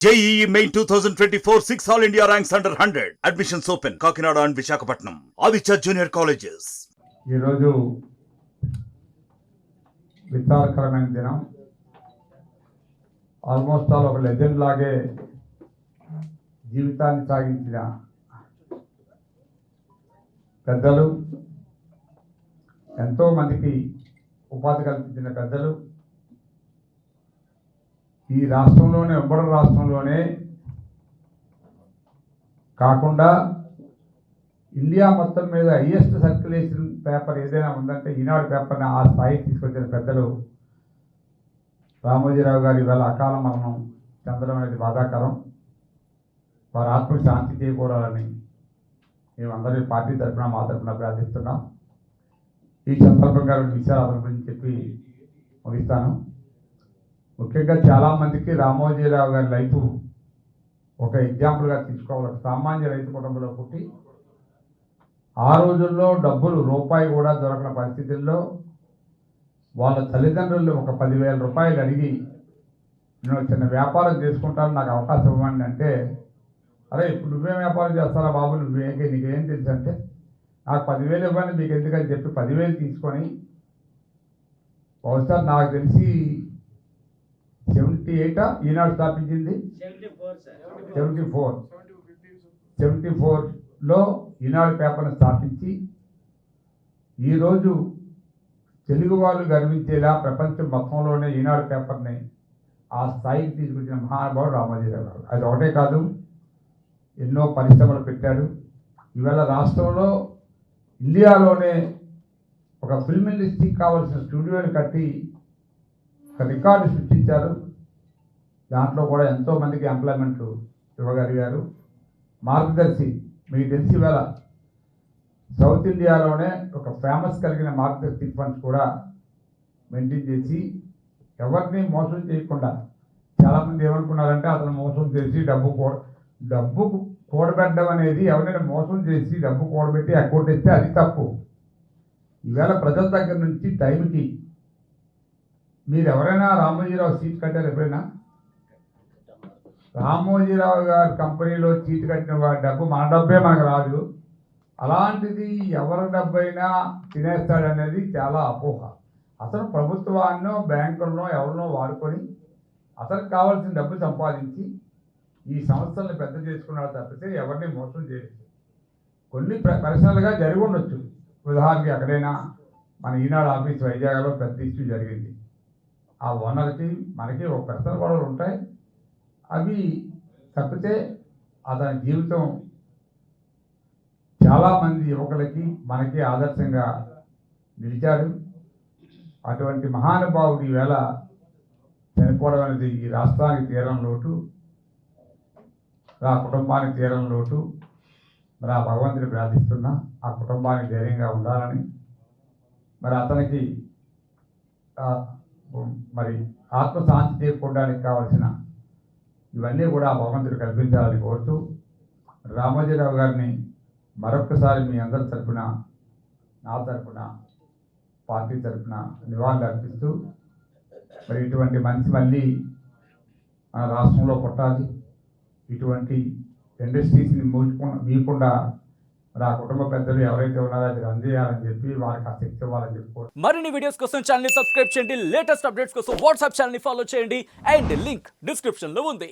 JEE Main 2024 6 All India ranks under 100. Admissions open. Kakinada and Visakhapatnam. Aditya Junior Colleges. ఈరోజు విచారకరమైన దినం. Almost all ఒక legend లాగే జీవితాన్ని సాగించిన పెద్దలు, ఎంతో మందికి ఉపాధి కల్పించిన పెద్దలు, ఈ రాష్ట్రంలోనే ఉమ్మడి రాష్ట్రంలోనే కాకుండా ఇండియా మొత్తం మీద హైయెస్ట్ సర్క్యులేషన్ పేపర్ ఏదైనా ఉందంటే ఈనాడు పేపర్ని ఆ స్థాయికి తీసుకొచ్చిన పెద్దలు రామోజీరావు గారు ఇవాళ అకాల మరణం చెందడం అనేది బాధాకరం. వారి ఆత్మకు శాంతి చేకూరాలని మేమందరూ పార్టీ తరఫున మా తరఫున ప్రార్థిస్తున్నాం. ఈ సందర్భంగా రెండు విషయాల గురించి చెప్పి ముగిస్తాను. ముఖ్యంగా చాలామందికి రామోజీరావు గారి లైఫ్ ఒక ఎగ్జాంపుల్గా తీసుకోవాలి. ఒక సామాన్య రైతు కుటుంబంలో పుట్టి ఆ రోజుల్లో డబ్బులు రూపాయి కూడా దొరకని పరిస్థితుల్లో వాళ్ళ తల్లిదండ్రులు ఒక 10,000 రూపాయలు అడిగి నేను చిన్న వ్యాపారం చేసుకుంటాను, నాకు అవకాశం ఇవ్వండి అంటే, అరే ఇప్పుడు నువ్వేం వ్యాపారం చేస్తారా బాబు, నీకేం తెలుసు అంటే, నాకు 10,000 ఇవ్వండి మీకు ఎందుకని చెప్పి 10,000 తీసుకొని బహుశా నాకు తెలిసి 78 ఈనాడు స్థాపించింది, 74లో ఈనాడు పేపర్ను స్థాపించి ఈరోజు తెలుగు వాళ్ళు గర్వించేలా ప్రపంచం మొత్తంలోనే ఈనాడు పేపర్ని ఆ స్థాయికి తీసుకొచ్చిన మహానుభావుడు రామోజీరావు గారు. అది ఒకటే కాదు, ఎన్నో పరిశ్రమలు పెట్టారు. ఇవాళ రాష్ట్రంలో ఇండియాలోనే ఒక ఫిల్మ్ ఇండస్ట్రీకి కావాల్సిన స్టూడియోని కట్టి ఒక రికార్డు సృష్టించారు. దాంట్లో కూడా ఎంతోమందికి ఎంప్లాయ్మెంట్ ఇవ్వగలిగారు. మార్గదర్శి మీకు తెలిసి ఇవాళ సౌత్ ఇండియాలోనే ఒక ఫేమస్ కలిగిన మార్గదర్శి ఫండ్స్ కూడా మెయింటైన్ చేసి ఎవరిని మోసం చేయకుండా, చాలామంది ఏమనుకున్నారంటే అతను మోసం చేసి డబ్బు కూడబెట్టడం అనేది, ఎవరైనా మోసం చేసి డబ్బు కూడబెట్టి అకౌంట్ ఇస్తే అది తప్పు. ఈవేళ ప్రజల దగ్గర నుంచి టైంకి మీరు ఎవరైనా రామోజీరావు సీట్ కట్టారు? ఎప్పుడైనా రామోజీరావు గారి కంపెనీలో సీట్ కట్టిన వారి డబ్బు మన డబ్బే మనకు రాదు. అలాంటిది ఎవరి డబ్బైనా తినేస్తాడనేది చాలా అపోహ. అతను ప్రభుత్వాన్నో బ్యాంకుల్లో ఎవరినో వాడుకొని అతనికి కావాల్సిన డబ్బు సంపాదించి ఈ సంస్థలను పెద్ద చేసుకున్నాడు తప్పితే ఎవరిని మోసం చేయలేదు. కొన్ని పర్సనల్గా జరిగి ఉండొచ్చు. ఉదాహరణకి ఎక్కడైనా మన ఈనాడు ఆఫీస్ వైజాగ్లో పెద్ద ఇష్యూ జరిగింది. ఆ ఓనర్కి మనకి ఒక పర్సనల్ గొడవలు ఉంటాయి. అవి తప్పితే అతని జీవితం చాలామంది యువకులకి మనకి ఆదర్శంగా నిలిచాడు. అటువంటి మహానుభావుడు ఈవేళ చనిపోవడం అనేది ఈ రాష్ట్రానికి తీరం లోటు, ఆ కుటుంబానికి తీరం లోటు. మరి ఆ భగవంతుని ప్రార్థిస్తున్నా ఆ కుటుంబానికి ధైర్యంగా ఉండాలని, మరి అతనికి మరి ఆత్మశాంతి చేకూరడానికి కావాల్సిన ఇవన్నీ కూడా భగవంతుడు కల్పించాలని కోరుతూ రామోజీరావు గారిని మరొక్కసారి మీ అందరి తరఫున, నా తరఫున, పార్టీ తరఫున నివాళులు అర్పిస్తూ, మరి ఇటువంటి మనిషి మళ్ళీ మన రాష్ట్రంలో పుట్టాలి, ఇటువంటి ఇండస్ట్రీస్ని మీకుండా మరి ఆ కుటుంబ పెద్దలు ఎవరైతే ఉన్నారో అది అందజేయాలని చెప్పి వారికి ఆ శక్తి ఇవ్వాలని చెప్పి. మరిన్ని వీడియోస్ కోసం ఛానల్ ని సబ్స్క్రైబ్ చేయండి, లేటెస్ట్ అప్డేట్స్ కోసం వాట్సాప్ ఛానల్ ని ఫాలో చేయండి అండ్ లింక్ డిస్క్రిప్షన్ లో ఉంది.